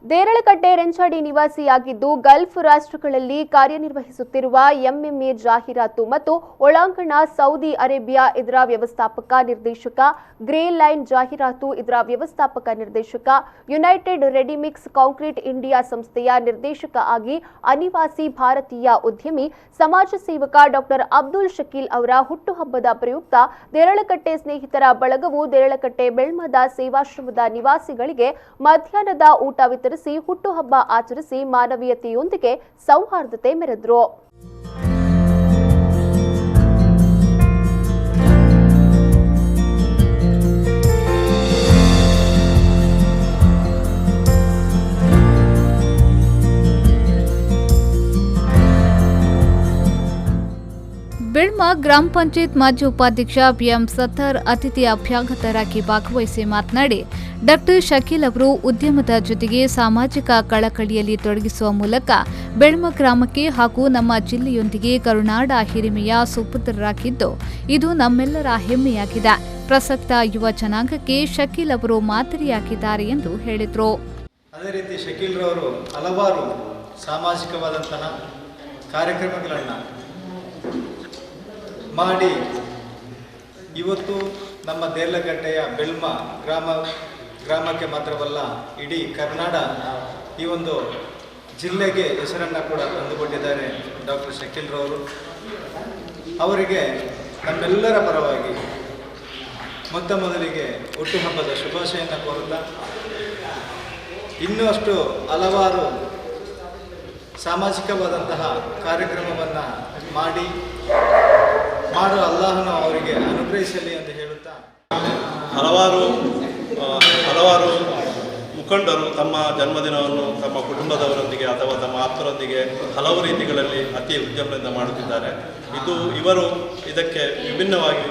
Deralakatte ರೆಂಚಾಡಿ ನಿವಾಸಿಯಾಗಿದ್ದು Gulf ರಾಷ್ಟ್ರಗಳಲ್ಲಿ ಕಾರ್ಯನಿರ್ವಹಿಸುತ್ತಿರುವ MMA ಜಾಹೀರಾತು ಮತ್ತು ಒಳಾಂಗಣ ಸೌದಿ ಅರೇಬಿಯಾ ಇದರ ವ್ಯವಸ್ಥಾಪಕ ನಿರ್ದೇಶಕ ಗ್ರೇ ಲೈನ್ ಜಾಹೀರಾತು ಇದರ ವ್ಯವಸ್ಥಾಪಕ ನಿರ್ದೇಶಕ ಯುನೈಟೆಡ್ ರೆಡಿಮಿಕ್ಸ್ ಕಾಂಕ್ರೀಟ್ ಇಂಡಿಯಾ ಸಂಸ್ಥೆಯ ನಿರ್ದೇಶಕ ಆಗಿ ಅನಿವಾಸಿ ಭಾರತೀಯ ಉದ್ಯಮಿ ಸಮಾಜ ಸೇವಕ ಡಾಕ್ಟರ್ ಅಬ್ದುಲ್ ಶಕೀಲ್ ಅವರ ಹುಟ್ಟುಹಬ್ಬದ ಪ್ರಯುಕ್ತ ದೇರಳಕಟ್ಟೆ ಸ್ನೇಹಿತರ ಬಳಗವು ದೇರಳಕಟ್ಟೆ ಬೆಳ್ಮದ ಸೇವಾಶ್ರಮದ ನಿವಾಸಿಗಳಿಗೆ ಮಧ್ಯಾಹ್ನದ ಊಟ ವಿತರಿಸಿ ಹುಟ್ಟುಹಬ್ಬ ಆಚರಿಸಿ ಮಾನವೀಯತೆಯೊಂದಿಗೆ ಸೌಹಾರ್ದತೆ ಮೆರೆದರು. ಬೆಳ್ಮ ಗ್ರಾಮ ಪಂಚಾಯತ್ ಮಾಜಿ ಉಪಾಧ್ಯಕ್ಷ ಬಿಎಂ ಸತ್ತರ್ ಅತಿಥಿ ಅಭ್ಯಾಗತರಾಗಿ ಭಾಗವಹಿಸಿ ಮಾತನಾಡಿ ಡಾಕ್ಟರ್ ಶಕೀಲ್ ಅವರು ಉದ್ಯಮದ ಜೊತೆಗೆ ಸಾಮಾಜಿಕ ಕಳಕಳಿಯಲ್ಲಿ ತೊಡಗಿಸುವ ಮೂಲಕ ಬೆಳ್ಮ ಗ್ರಾಮಕ್ಕೆ ಹಾಗೂ ನಮ್ಮ ಜಿಲ್ಲೆಯೊಂದಿಗೆ ಕರುನಾಡ ಹಿರಿಮೆಯ ಸುಪುತ್ರರಾಗಿದ್ದು ಇದು ನಮ್ಮೆಲ್ಲರ ಹೆಮ್ಮೆಯಾಗಿದೆ. ಪ್ರಸಕ್ತ ಯುವ ಜನಾಂಗಕ್ಕೆ ಶಕೀಲ್ ಅವರು ಮಾದರಿಯಾಗಿದ್ದಾರೆ ಎಂದು ಹೇಳಿದರು. ಅದೇ ರೀತಿ ಶಕೀಲ್ ರವರು ಹಲವಾರು ಸಾಮಾಜಿಕವಾದಂತಹ ಕಾರ್ಯಕ್ರಮಗಳನ್ನು ಮಾಡಿ ಇವತ್ತು ನಮ್ಮ ದೇರ್ಲಕಟ್ಟೆಯ ಬೆಳ್ಮ ಗ್ರಾಮಕ್ಕೆ ಮಾತ್ರವಲ್ಲ ಇಡೀ ಕರ್ನಾಡ ಈ ಒಂದು ಜಿಲ್ಲೆಗೆ ಹೆಸರನ್ನು ಕೂಡ ತಂದುಕೊಟ್ಟಿದ್ದಾರೆ ಡಾಕ್ಟರ್ ಶಕೀಲ್ ರವರು. ಅವರಿಗೆ ನಮ್ಮೆಲ್ಲರ ಪರವಾಗಿ ಮೊದಲಿಗೆ ಹುಟ್ಟುಹಬ್ಬದ ಶುಭಾಶಯವನ್ನು ಕೋರುತ್ತಾ ಇನ್ನೂ ಅಷ್ಟು ಹಲವಾರು ಸಾಮಾಜಿಕವಾದಂತಹ ಕಾರ್ಯಕ್ರಮವನ್ನು ಮಾಡುವ ಅಲ್ಲಾಹನು ಅವರಿಗೆ ಅನುಗ್ರಹಿಸಲಿ ಅಂತ ಹೇಳುತ್ತಾ ಹಲವಾರು ಮುಖಂಡರು ತಮ್ಮ ಜನ್ಮದಿನವನ್ನು ತಮ್ಮ ಕುಟುಂಬದವರೊಂದಿಗೆ ಅಥವಾ ತಮ್ಮ ಆಪ್ತರೊಂದಿಗೆ ಹಲವು ರೀತಿಗಳಲ್ಲಿ ಅತಿ ಉದ್ಯಮದಿಂದ ಮಾಡುತ್ತಿದ್ದಾರೆ. ಇವರು ಇದಕ್ಕೆ ವಿಭಿನ್ನವಾಗಿ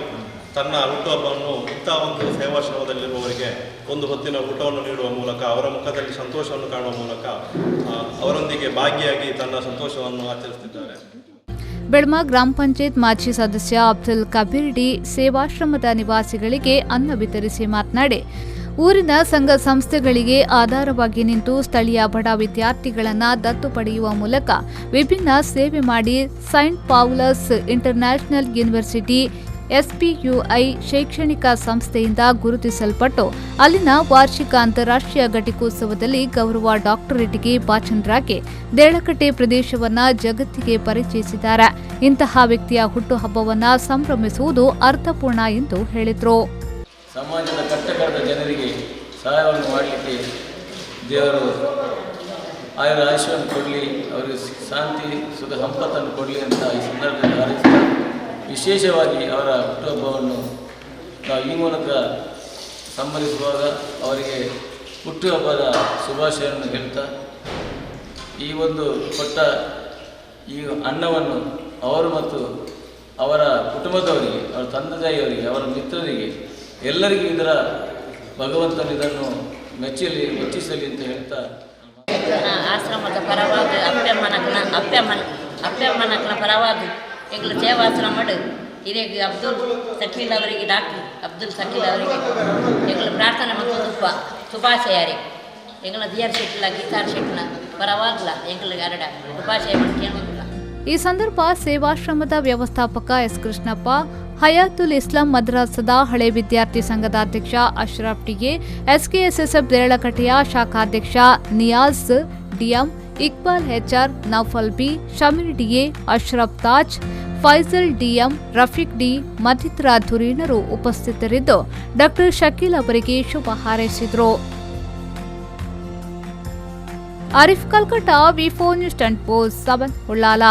ತನ್ನ ಹುಟ್ಟುಹಬ್ಬವನ್ನು ಇಂಥ ಒಂದು ಸೇವಾಶ್ರಮದಲ್ಲಿರುವವರಿಗೆ ಒಂದು ಹೊತ್ತಿನ ಊಟವನ್ನು ನೀಡುವ ಮೂಲಕ ಅವರ ಮುಖದಲ್ಲಿ ಸಂತೋಷವನ್ನು ಕಾಣುವ ಮೂಲಕ ಅವರೊಂದಿಗೆ ಭಾಗಿಯಾಗಿ ತನ್ನ ಸಂತೋಷವನ್ನು ಆಚರಿಸುತ್ತಿದ್ದಾರೆ. ಬೆಳ್ಮ ಗ್ರಾಮ ಪಂಚಾಯತ್ ಮಾಜಿ ಸದಸ್ಯ ಅಬ್ದುಲ್ ಕಬೀರ್ ಡಿ ಸೇವಾಶ್ರಮದ ನಿವಾಸಿಗಳಿಗೆ ಅನ್ನ ವಿತರಿಸಿ ಮಾತನಾಡಿ ಊರಿನ ಸಂಘ ಸಂಸ್ಥೆಗಳಿಗೆ ಆಧಾರವಾಗಿ ನಿಂತು ಸ್ಥಳೀಯ ಬಡ ವಿದ್ಯಾರ್ಥಿಗಳನ್ನು ದತ್ತು ಪಡೆಯುವ ಮೂಲಕ ವಿಭಿನ್ನ ಸೇವೆ ಮಾಡಿ ಸೈಂಟ್ ಪೌಲಸ್ ಇಂಟರ್ನ್ಯಾಷನಲ್ ಯೂನಿವರ್ಸಿಟಿ ಎಸ್ಪಿಯುಐ ಶೈಕ್ಷಣಿಕ ಸಂಸ್ಥೆಯಿಂದ ಗುರುತಿಸಲ್ಪಟ್ಟು ಅಲ್ಲಿನ ವಾರ್ಷಿಕ ಅಂತಾರಾಷ್ಟ್ರೀಯ ಘಟಿಕೋತ್ಸವದಲ್ಲಿ ಗೌರವ ಡಾಕ್ಟರೇಟ್ಗೆ ಭಾಜನರಾಗಿ ದೇರಳಕಟ್ಟೆ ಪ್ರದೇಶವನ್ನ ಜಗತ್ತಿಗೆ ಪರಿಚಯಿಸಿದ್ದಾರೆ. ಇಂತಹ ವ್ಯಕ್ತಿಯ ಹುಟ್ಟುಹಬ್ಬವನ್ನ ಸಂಭ್ರಮಿಸುವುದು ಅರ್ಥಪೂರ್ಣ ಎಂದು ಹೇಳಿದರು. ಸಮಾಜದ ಕಟ್ಟಕಡೆದ ಜನರಿಗೆ ಸಹಾಯವನ್ನು ಮಾಡಲಿಕ್ಕೆ ದೇವರು ಆಯುಷ್ಯವನ್ನು ಕೊಡಲಿ, ಅವರಿಗೆ ಶಾಂತಿ ಸುಖ ಸಂಪತ್ತನ್ನು ಕೊಡಲಿ ಅಂತ ಈ ಸಂದರ್ಭದಲ್ಲಿ ಹಾರೈಸುತ್ತಾರೆ. ವಿಶೇಷವಾಗಿ ಅವರ ಹುಟ್ಟುಹಬ್ಬವನ್ನು ನಾವು ಈ ಮೂಲಕ ಸಂಭ್ರಮಿಸುವಾಗ ಅವರಿಗೆ ಹುಟ್ಟುಹಬ್ಬದ ಶುಭಾಶಯವನ್ನು ಹೇಳ್ತಾ ಈ ಒಂದು ಕೊಟ್ಟ ಈ ಅನ್ನವನ್ನು ಅವರು ಮತ್ತು ಅವರ ಕುಟುಂಬದವರಿಗೆ, ಅವರ ತಂದೆ ತಾಯಿಯವರಿಗೆ, ಅವರ ಮಿತ್ರರಿಗೆ ಎಲ್ಲರಿಗೂ ಇದರ ಭಗವಂತನು ಇದನ್ನು ಮೆಚ್ಚಿಸಲಿ ಅಂತ ಹೇಳ್ತಾ ಆಶ್ರಮದ ಪರವಾಗಿ ಅಪ್ಪಮ್ಮನಕ್ಕನ ಪರವಾಗಿ ಎಗಳ ಸೇವಾಶ್ರಮಡು ಹಿರಿಯ ಅಬ್ದುಲ್ ಶಕೀಲ್ ಅವರಿಗೆ ಡಾಕ್ಟರ್ ಅಬ್ದುಲ್ ಶಕೀಲ್ ಅವರಿಗೆ ಎಗಳ ಪ್ರಾರ್ಥನೆ ಮತ್ತು ಶುಭಾಶಯ ಎಗಳ ದಿಯರ್ ಶೆಟ್ಲ ಗೀತಾರ್ ಶೆಟ್ಲ ಪರವಾಗಿಲ್ಲ ಎಗಳಿಗೆ ಎರಡ ಶುಭಾಶಯ ಕೇಳೋದಿಲ್ಲ. ಈ ಸಂದರ್ಭ ಸೇವಾಶ್ರಮದ ವ್ಯವಸ್ಥಾಪಕ ಎಸ್ ಕೃಷ್ಣಪ್ಪ, ಹಯಾತುಲ್ ಇಸ್ಲಾಂ ಮದ್ರಾಸದ ಹಳೆ ವಿದ್ಯಾರ್ಥಿ ಸಂಘದ ಅಧ್ಯಕ್ಷ ಅಶ್ರಫ್ ಟಿಗೆ, ಎಸ್ಕೆಎಸ್ಎಸ್ಎಫ್ ದೇರಳಕಟ್ಟೆಯ ಶಾಖಾಧ್ಯಕ್ಷ Niyaz DM, Iqbal HR, Naufal B, Shameer DA, Ashraf Taj, Faizal DM, Rafeeq D ಮತ್ತಿತರ ಧುರೀಣರು ಉಪಸ್ಥಿತರಿದ್ದು ಡಾಕ್ಟರ್ ಶಕೀಲ್ ಅವರಿಗೆ ಶುಭ ಹಾರೈಸಿದರು. ಆರಿಫ್ ಕಲ್ಕಟ್ಟ, ವಿ4 ನ್ಯೂಸ್ 7 ಉಳ್ಳಾಲ.